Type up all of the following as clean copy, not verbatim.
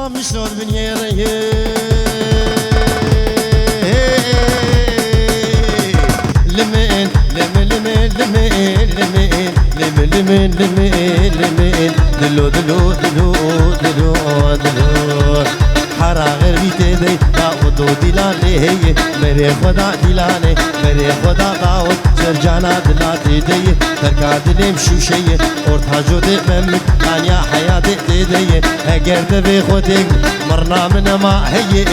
مشلون بنيري لمن لمن لمن لمن لمن لمن لمن لمن دلو دلو دلو دلو دلو حرا غير بيتي داودو دلاني هي مري خدا دلاني مري خدا قاود سرجانا دلاتي دي تركا دلم شوشي اورتا جودي ممك انيا حياتي دي اگر دبي خودك مرنا من ما هي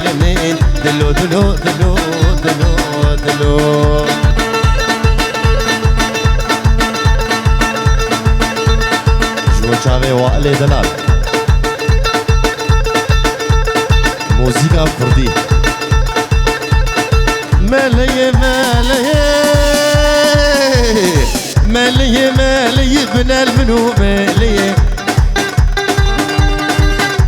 لمن دلو دلو دلو دلو دلو جوچاوي والي دلال موسيقى كردي ملي ملي ملي ملي بن المنو ملي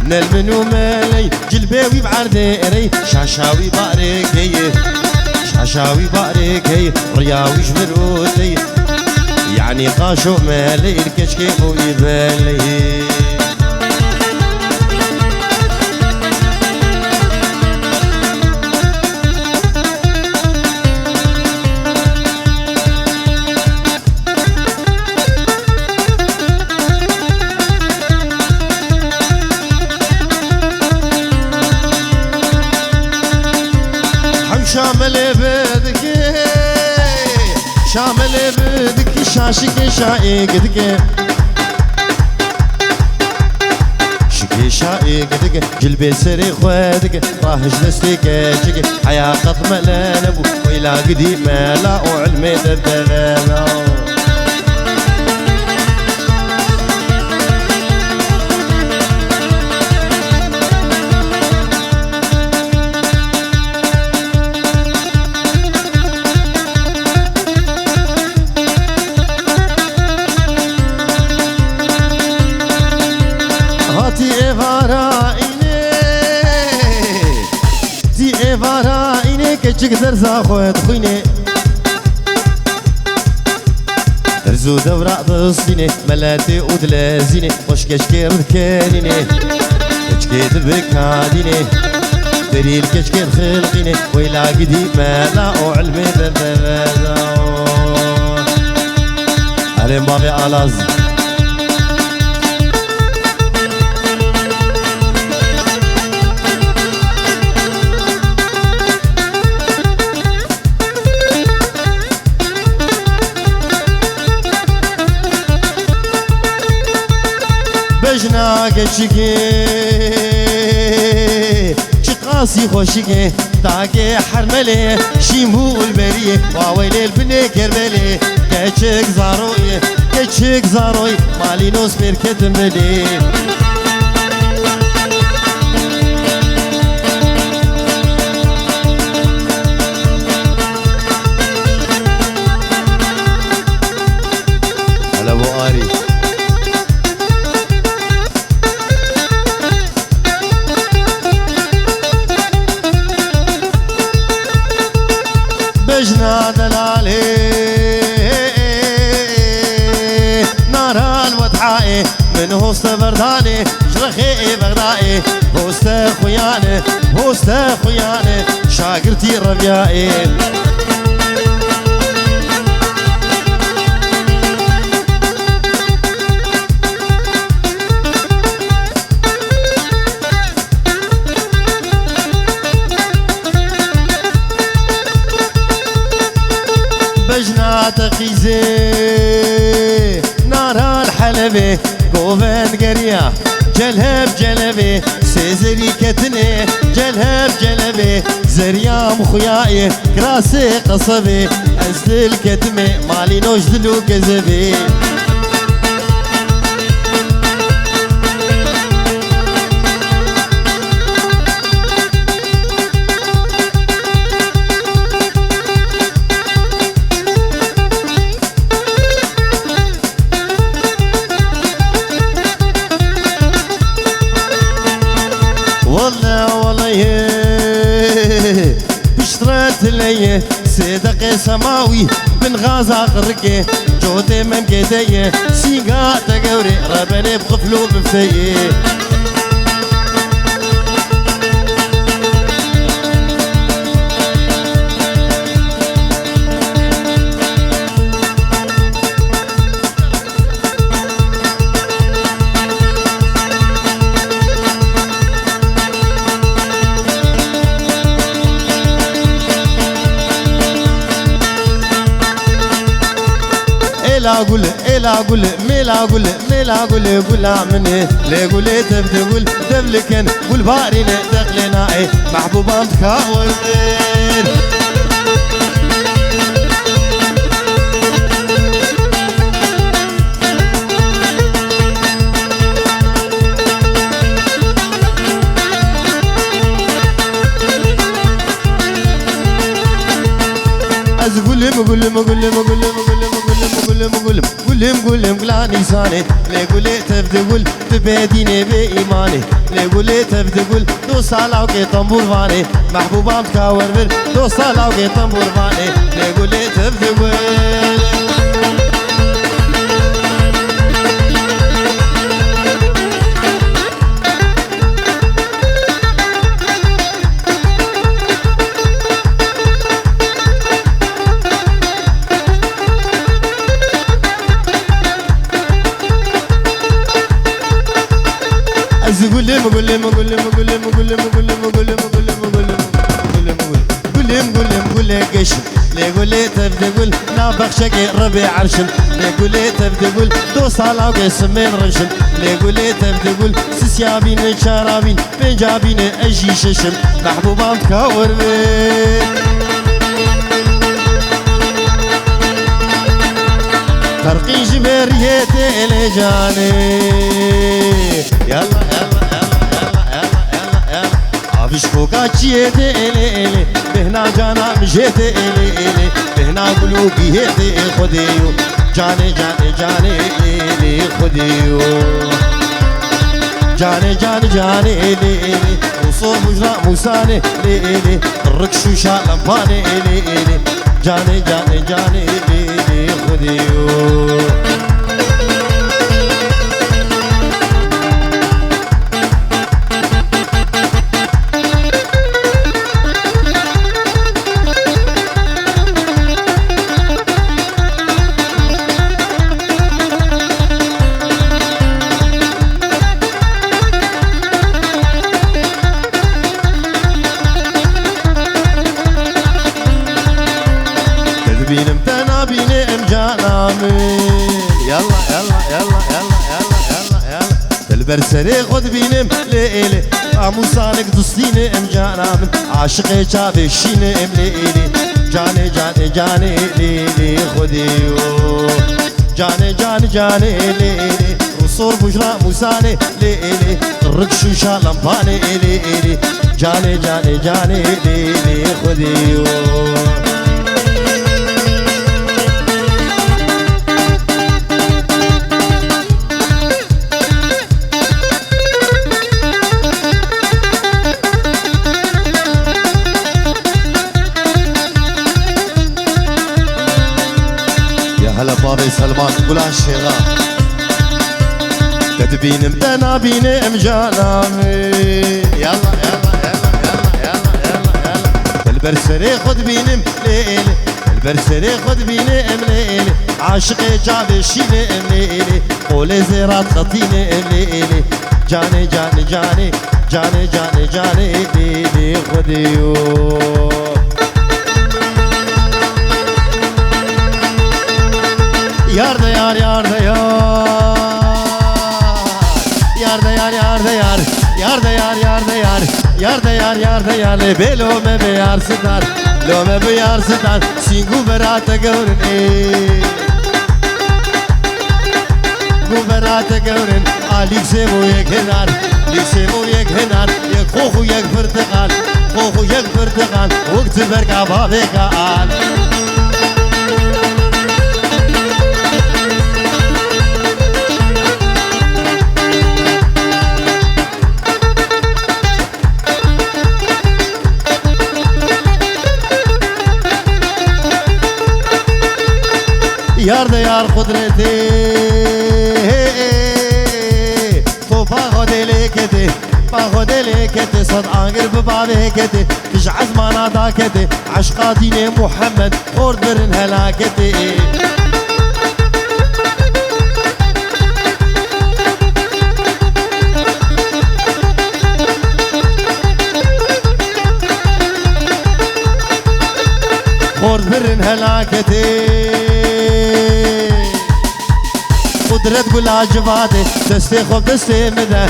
نلمنو ملي جلباوي بعرديري شاشاوي باريكي شاشاوي باريكي رياوي جبروتي يعني قاشو مالي الكشكي ويبالي شامل بدك شامل بدك شاشك شايق دك شكي شايق دك جلبي سري خودك راهج نستيك جك حياة قط ملان ابو ويلا قديم ملا وعلمي ددغانا كتشك درزا خوات خويني درزو دورا ضصيني ملاتي ودلازيني وش كشكير ذكانيني كشكي دبكاديني دري الكشكير خلقيني ويلا قدي مالا وعلمي دبابا علي باغي ألاز بجنا كشكي شقاسي خوشكي تاكي حرملي شيمو البريه واويلي البني كربلي كشك زاروي كشك زاروي مالي نوس بيركت ملي هلا ابو اري بجنا دلالي نار الوضحائي من هوست برداني جرخي بغدائي هوست خوياني هوست خوياني شاقرتي الربيائي بجنا تقيزي نار الحلبي قوفن قريا جلهب جلبي سيزري كتني جلهب جلبي زريام خيائي كراسي قصبي أزل الكتمي مالي نوجدلو كذبي والله والله بشترت لي صدق سماوي بن غازا قرقي جودي من كيدي سيقا تقوري ربني بقفلو بفتي إلا قول إلا قول ميلا قول ميلا قول قول مني لي قول تبدي قول دبلكن قول بارين دخلنا محبوبة متكاورين قولم قلاني ساني لي قولي تبدي قول تباديني بإيماني لي قولي تبدي قول دو سالا وكي طنبور فاني محبوبة متكاور بر دو سالا وكي طنبور فاني لي قولي تبدي قول لي قولي تبدي قول لا بخشك ربي عرشم لي قولي تبدي قول دو صالا وقسمين رشم لي قولي تبدي قول سيسيابين شارابين بنجابين اجي ششم محبوبة مكاور بين فرقي جبريتي إلي جاني يلا عفش فوقا جيتي إلي بهنا جانا مجيتي إلي بهنا قلوبي هيتي خديو جاني إلي خديو جاني إلي وصور مجرى موساني إلي الركشو شالمباني إلي جاني إلي خديو بينم تنابينم جانامي يلا البرسري خد بينم ليلي عموسانك دستيني ام جانامن عاشقي شافي شيني ام ليلي جاني ليلي خديو جاني ليلي وصور بجرى موساني ليلي الركشو شالمباني ليلي جاني ليلي خديو هلا بابي سلمان قول عالشيغا تدبينم تنابينم جانامي يلا البرسري خد بينم ليلي البرسري خد بينم ليلي عاشقي جابي شينم ليلي قولي زيرات خطينم ليلي جاني ليلي خديو Yar da yar belo me be yar sidar lo me be yar sidar singu berata gaurin alik semo yek henar yek khohu yek perteqal waqt berka babeka al yar قدرتي تو باخد لكتي صد عاقر ببابكتي تجعز ما ناداكتي عشقاتيني محمد خورد برن هلاكتي خورد برن هلاكتي درت قول عجباتي دستي خوب دستي مده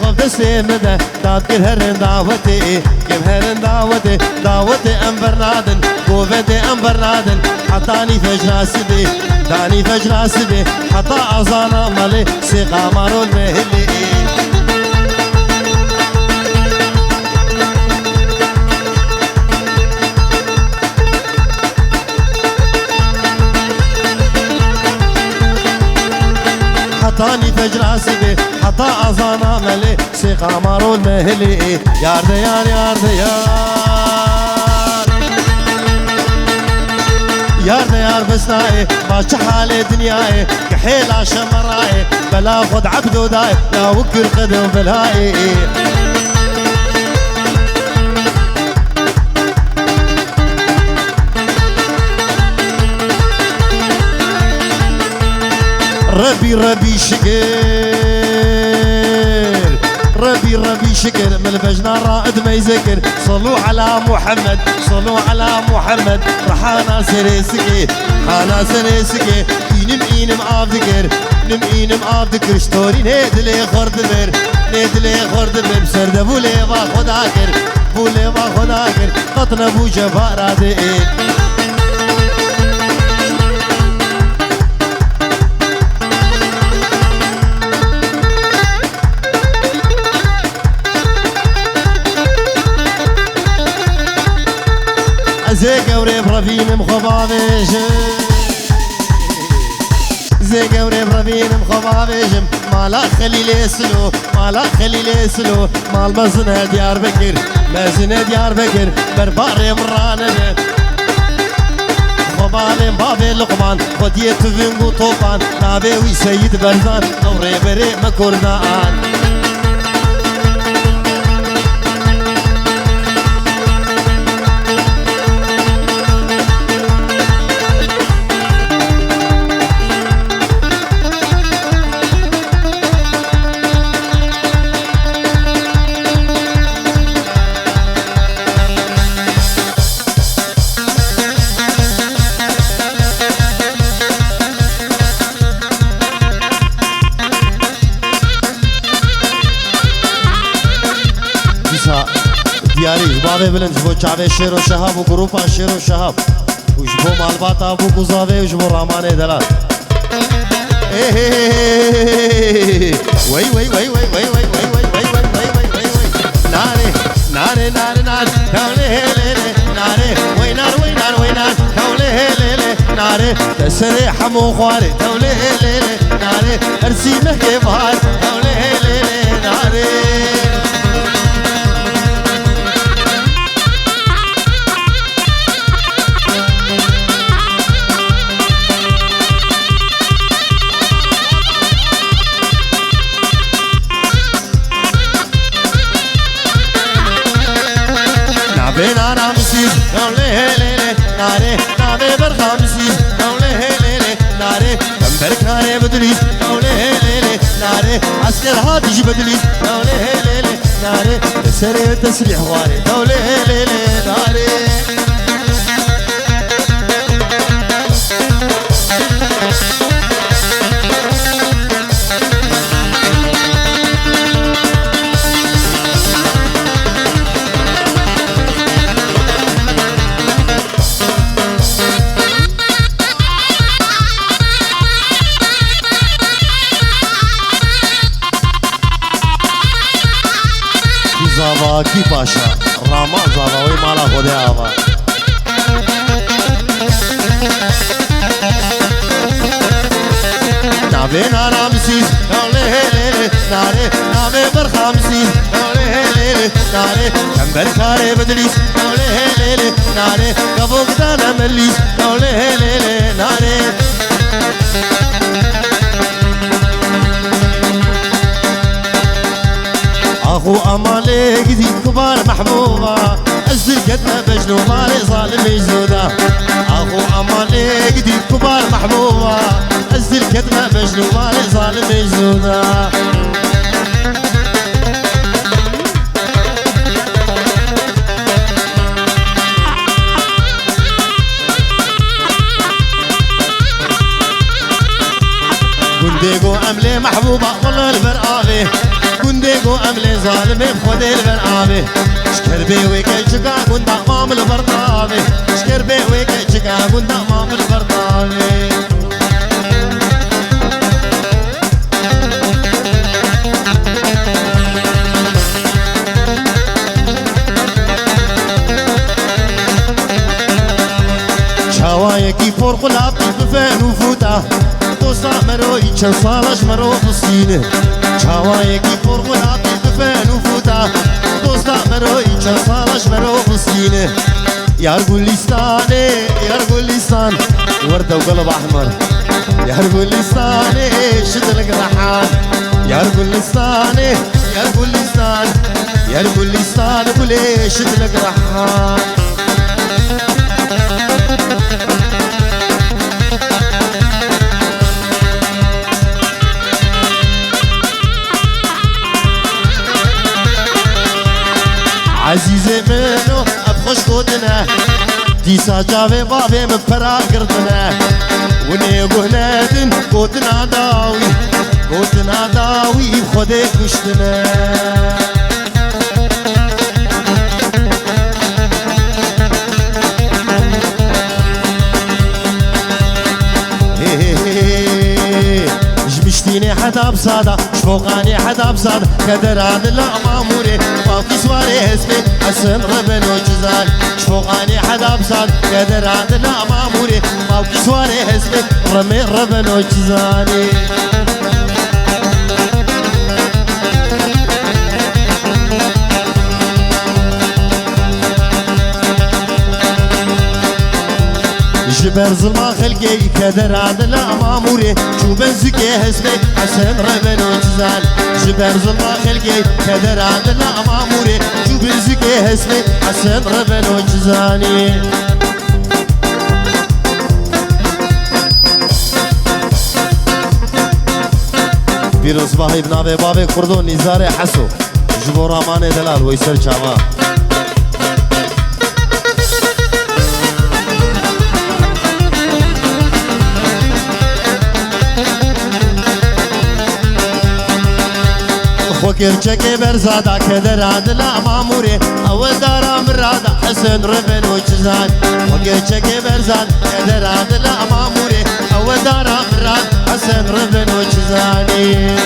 خوب دستي مده داد كل هرن دعوتي كم هرن دعوتي دعوتي أنبر نادن قوفتي أنبر نادن حطاني فجر سبي داني فجر سبي حطا أزانا مالي سيقا مارو المهلي حطاني فجر سبي حطا أزانا مالي سيقا مارو المهلي يار ديار يار ديار يار ديار بسنائي باش حالي دنياي كحيل عشمراي بلا خد عبدو داي لا وكر قدم بلاي ربي ربي شكر ربي ربي شكر من الفجنا رائد ما يذكر صلوا على محمد صلوا على محمد رحانا سريسكي حانا سريسكي إنم آف ذكر إنم آف ذكر شتوري نيدلي خورد بر نيدلي خورد بر بسرد بولي با خدا كر بولي با خدا كر قطن بو جبارا دئين زي قوري برافين مخبابيش زي قوري برافين مخبابيش مالا خليل سلو مالا خليل سلو مال مزنة ديار بكر مزنة ديار بكر برباري مرانة خبالي بابي لقمان خديت فينغو طوفان نابي وي سيد برزان قوري بري مكردان دياري جبابي بلند جبو چاوي شير و شهاب و گروپا شير و شهاب و جبو مالباتا بو گزاوي و جبو راماني دلال وي وي وي وي وي وي وي وي وي وي وي وي ناري ناري ناري ناري كولي هيلي ناري وي نار وي نار وي نار كولي هيلي ناري تسري حمو خواري كولي هيلي ناري ارسي مهي بهار كولي هيلي ناري بينا رامسي كولي هيلي ناري نابي برخامسي كولي هيلي ناري كمبرك ناري بدليس كولي هيلي ناري عسكر هاديش بدليس كولي هيلي ناري تسري تسريح واري كولي هيلي ناري زاوا کی پاشا راما زاوا وی مالا خود آوا نابه نارامسیز ناله هیله ناره نابه برخامسیز ناله هیله ناره کمبر کاره بدلیز ناله هیله ناره کبوک دانا ملیز ناله هیله ناره اخو امالي قديم كبار محبوبه ازل قدنا بجنو مالي ظالم يزودا اخو امالي قديم كبار محبوبه ازل قدنا بجنو مالي ظالم يزودا قندي محبوبة قل البرآبي كندقو أملي ظالمي بخد البرآبي شكربي ويكيشكا كنت أمام البرطابي شكربي ويكيشكا كنت أمام البرطابي شوايكي فور قلابي بفين وفوتا دوستا مروي چند سالش مرو بسینه شوايكي فور قلابي بفين وفوتا دوستا مروي چند سالش مرو بسینه يار گلستاني يار گلستان وردة وقلب أحمر يار گلستاني شدلك رحان يار گلستاني يار گلستان يار گلستان قولي شدلك رحان عزيزي منو أبخش كودنا ديسا جاوي بابي مبرا قردنا ونيقو هنادن كودنا داوي خودي كشتنا جمشتيني حدا بصادا شفوقاني حدا بصادا كدر عدل ماموري باوكي سواري اسمي حسن ربن وجزال شفوقاني حدا بصادا كدر عدل ماموري باوكي سواري اسمي رمي ربن وجزالي جبر ظلما خلقي كدر عدل ماموري شو بنزكي اسمي حسن ربن وجزال جبر ظلما خلقي كدر عدل ماموري شو بنزكي اسمي حسن ربن وجزالي بيروز باهي بنابي بابي كردو نزاري حسو جبو رامان دلال ويسر شاما وكرشك برزادا كدر عدل ماموري أول دارا مرادا حسن ربن وجزان وكرشك برزاد كدر عدل ماموري أول دارا مراد حسن ربن وجزاني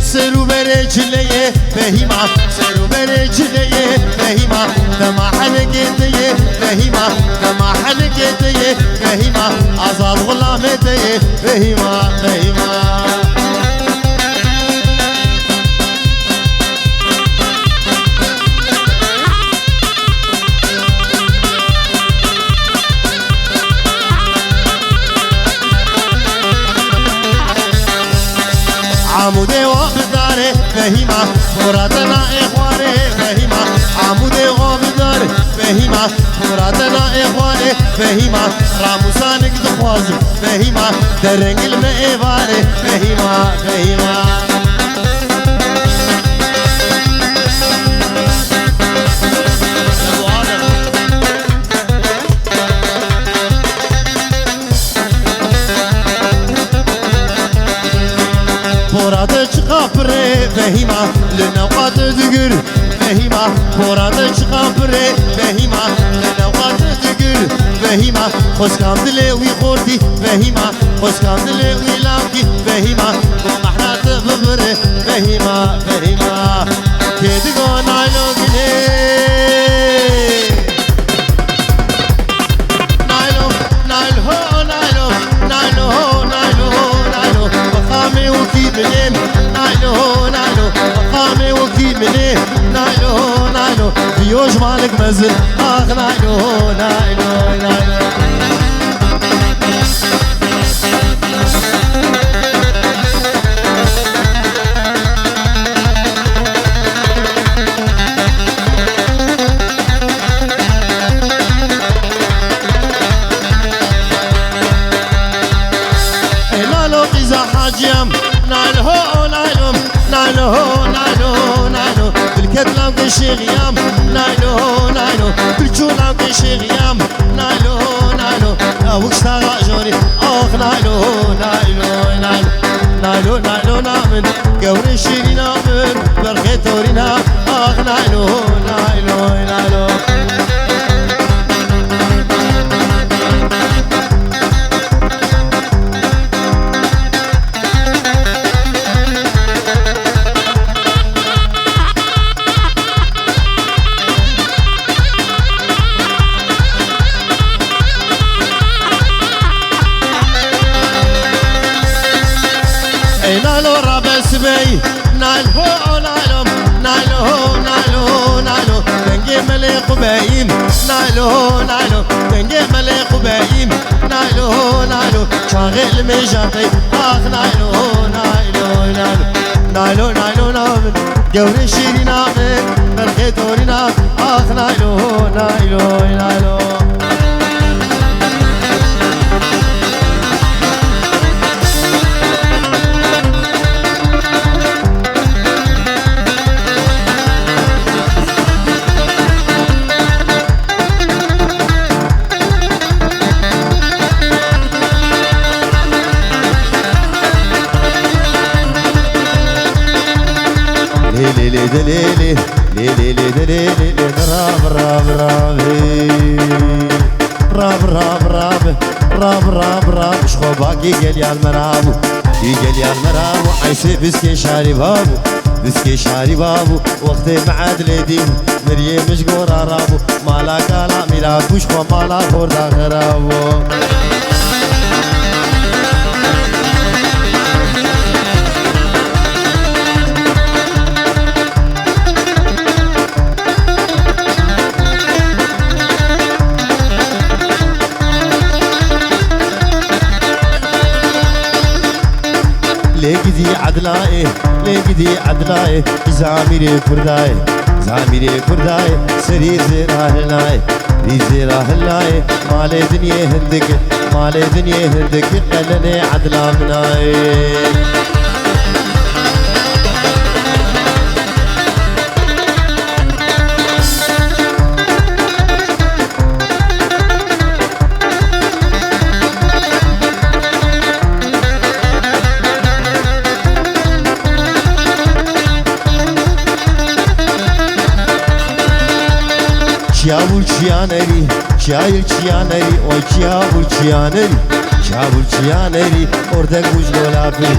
سرو برجليه فهيما سرو برجليه فهيما دما حلقتيه فهيما دما حلقتيه فهيما عزاد غلامتيه فهيما فهيما عمودي وابداري فهيما مرادنا إخواني فهيما عمودي وابداري فهيما مرادنا إخواني فهيما راموسانك دخوازم فهيما درنق المئباري فهيما فهيما مراد چقابره فهيما لنوقات دقر فهيما مراد چقابره فهيما لنوقات دقر فهيما خسكان دلي ويخوردي فهيما خسكان دلي ويلاوكي فهيما ومحرات ببره فهيما فهيما كيدقو نايلو قلي نايلو نايلو نايلو نايلو نايلو مقامي وكي منين نايلو نايلو مقامي وكي منين نايلو نايلو فيوش مالك مزل اخ نايلو نايلو نايلو حاجيم نايلو نايلو نايلو نايلو نايلو الكتلام كشيغيام نايلو نايلو بالجولام كشيغيام نايلو نايلو وكشتاغا جوني اخ نايلو نايلو نايلو نايلو نايلو نامن قوري شيري نامن برخيتورينا اخ نايلو نايلو نايلو نايلو رابس بي نايلو نايلو نايلو نايلو نايلو تنجي مليق بايم نايلو نايلو تنجي مليق بايم نايلو نايلو شاغل ميجاتي اخ نايلو نايلو نايلو نايلو نايلو نامن قوري شيري نامن برخيتوري نام اخ نايلو نايلو نايلو ليلي دليلي ليلي دليلي راب راب راب راب راب راب راب راب راب شخوباك يقل يا المرابو يقل يا المرابو عيسي بسكي شاري بابو بسكي شاري بابو وقتي معاد ليدي مريم مشقورة رابو مالا كالا ميلا بوشخو مالا خوردا خرابو ليكدي عدلاي ليكدي عدلاي زاميري كرداي زاميري كرداي سري زيرا هلاي زيرا هلاي مالي دنيا هندك مالي دنيا هندك قلني عدلا مناي Çavul çiyaneri, çayır çiyaneri, oy çavul çiyaneri, çavul çiyaneri, orada kuş golafiri,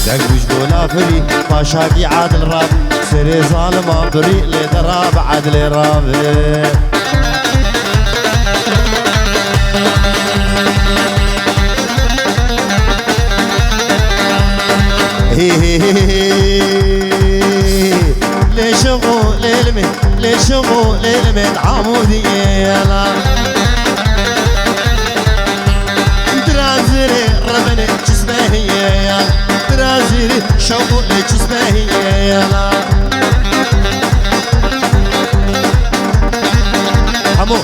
da kuş golafiri, paşaki adil rab, seri zalim abri, le darab adil rabi. ليش غول المن ليش غول المن عمودي يلا درازري ربنا جسمه يلا درازري شوقو جسمه يلا حمو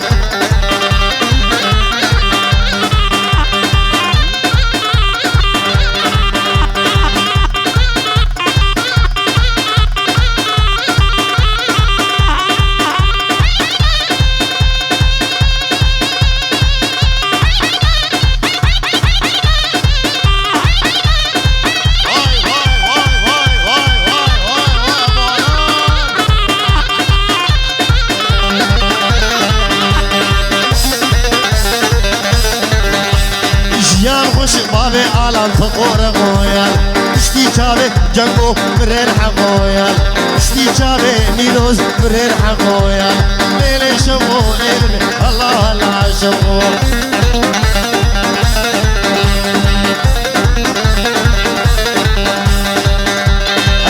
بابي عالم فقور غويال اشتي شابي جنبو برين حقويال اشتي شابي ميلوز برين حقويال ليلي شبو ليلي الله الله شبو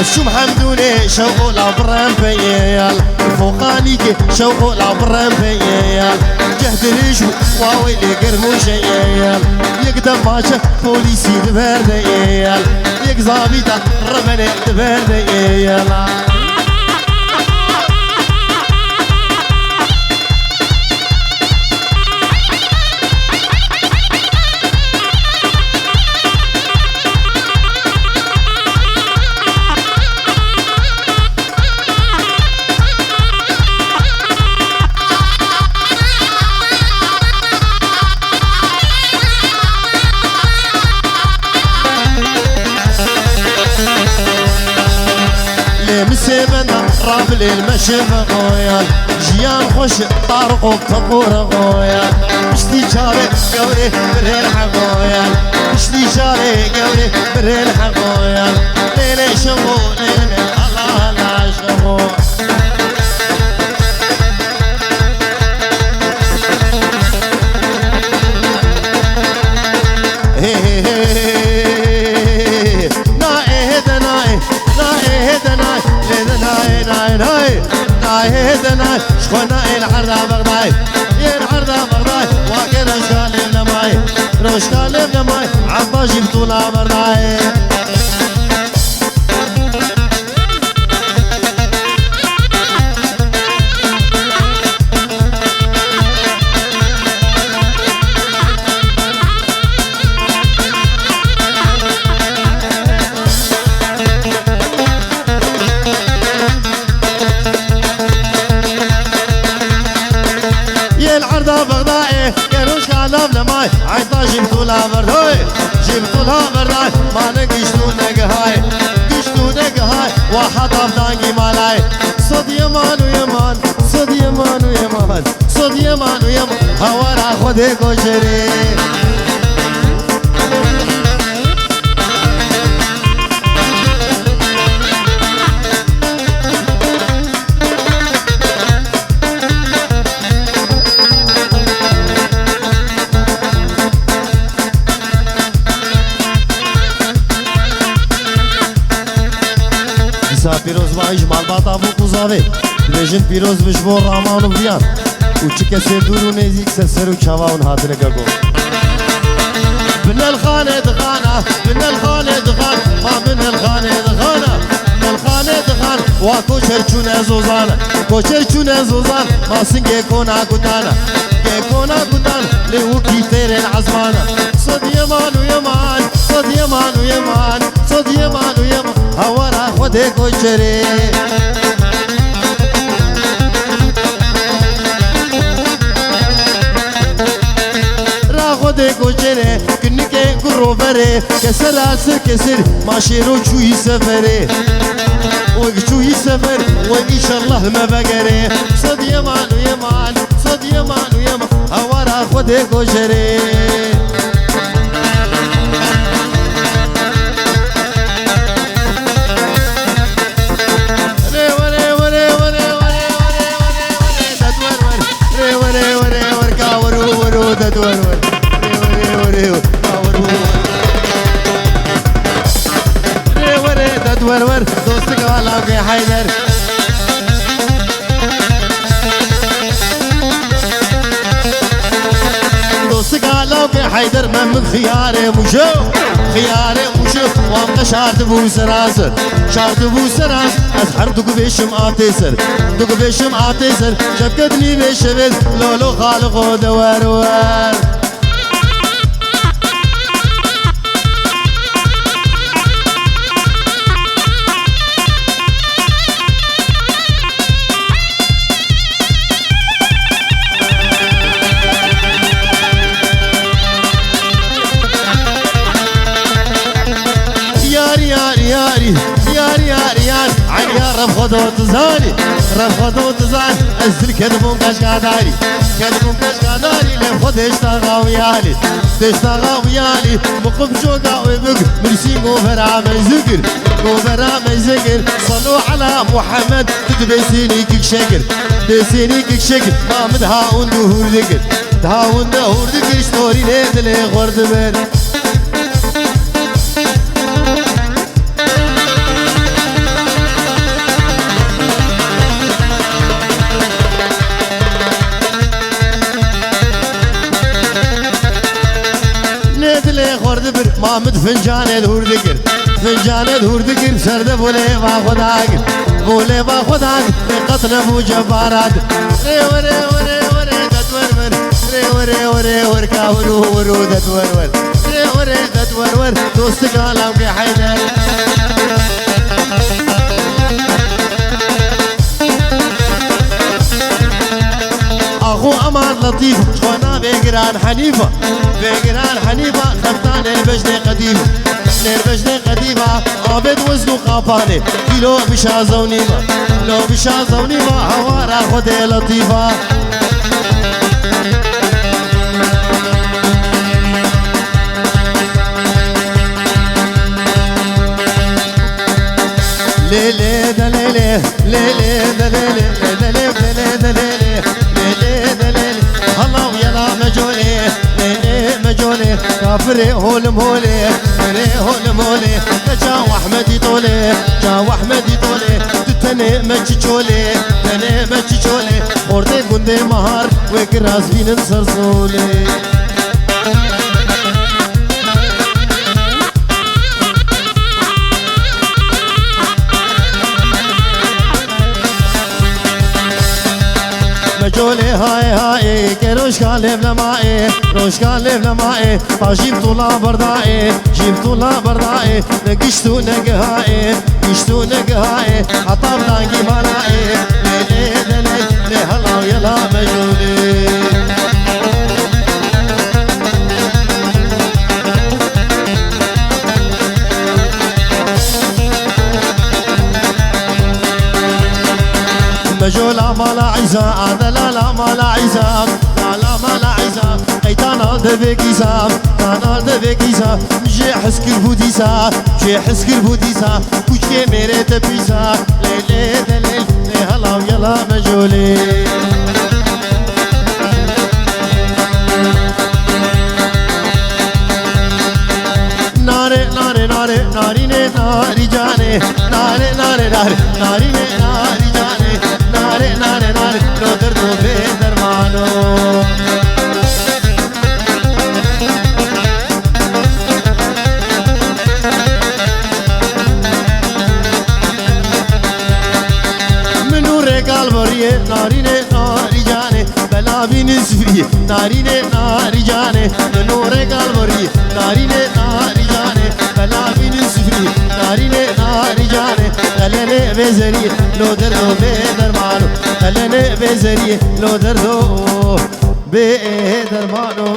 الشم حمدوني شوقو لابرام بيال فوقانيكي شوقو لابرام بيال جهد ريشو واوي لي قرموش يال يقدم ماشا بوليسي دبرد يال يك زابيتا ربنا دبرد يال راب المشم غويا جيان خوش طارق وطبور غويا مشتي جاري قوري برين حقويا مشتي جاري قوري برين حقويا ليلي شمو ليلي الله لا شمو هدنا شخونا العرضة بغداي العرضة بغداي واكن رشكالي لماي رشكالي لماي عباجي بطولة بغداي العرضة بغداي كروش كالاب لماي عيطا جبتولا برداي جبتولا برداي ما نقشتو نقهاي قشتو نقهاي واحد افدانقي مالاي صد يمان ويمان صد يمان ويمان صد يمان ويمان هورا خودي كوشري پیروز باش مالباتا بو قوزاوی دبیجن پیروز بش بو رامان و بیان و چه کسی دور و نزیک سر و چواون هاتنه گو بن الخانه دخانه بن الخانه دخان ما بن الخانه دخانه بن الخانه دخان و کوچر چونه زوزانه کوچر چونه زوزان ما سنگه کونا گدانه که کونا گدان لیو کی تیرن عزمانه صد یمان و یمان صد یمان و یمان صد یمان و یمان هورا خودي كوشري را خودي كوشري كنكي كروفري كسر عسر كسر ماشيرو شوي سفري وشوي سفر وإن شاء الله ما بقري صد يمان ويمان صد يمان ويمان هورا خودي كوشري ورور دوستك والله في حيدر دوستك والله في حيدر من خياري مشو خياري مشو وامك شارت بو سراسر شارت بو سراس از هر دوك بيشم آتيسر دوك بيشم آتيسر شبكتني بيشبز لولو خالقو دوار عيني يا رب خذوا تزاني رب خذوا تزاني أزل كذبون كشكاداري كذبون كشكاداري لم خذ اشتغى ويالي تشتغى ويالي مقف شوقا ويبق مرسي غوفرا مزقر غوفرا مزقر صلوا على محمد تدبسيني كيك شكر تدبسيني كيك شكر ما مدهاون دهور ذكر دهاون دهور ذكر شتوري ليدلي غرد بير محمد فنجان الهور ذكر فنجان الهور ذكر سرد بولي با خداك بولي با خداك قتل ابو جبارات ري وري وري وري دتور ري وري وري وركا ورو دتور ري وري دتور دوستك على في حيدر اخو امان لطيف شخونا بيقران حنيفه بيقران حنيفه خفتان البجنه قديمه نربجن قديمة عابد وزن قاباني كيلو بشازونيما لو بشازونيما حوارا خدي لطيفة ليلي دليلي ليلي دليلي ليلي دليلي ليلي دليلي الله ويلا مجولي ليلي مجولي كافري هولم هولي فري هولم هولي جا واحمدي طولي جا واحمدي طولي تتني مجيشولي تني مجيشولي خورتي قندي مهار وكراس بين سرسولي مجولي هاي هاي كروشكا ليف لمائي روشكا ليف لمائي فاجيب طولا بردائي جيب طولا بردائي نقشتو نقهائي قشتو نقهائي عطاب لانقي مالائي ليلي دلي لهلا ويلا مجولي مجولا مالا عزا لا لا مالا عزا لا لا مالا عزا ايتان الدبيكيسا تان الدبيكيسا جي حسك البوديسا جي حسك البوديسا كوشي ميري تبيسا ليلي دليل لهلا ويلا مجولي ناري ناري ناري ناري ناري جاني ناري ناري ناري ناري ناري جاني ناري ناري ناري لو دردو بي درمانو منو رقال بريه ناري ناري جاني بلا بين سفري ناري ناري جاني منو رقال بريه ناري ناري جاني بلا بين سفري ناري ناري جاني خليني بزري لو دردو بي درمانو خليني بزري لو دردو بي درمانو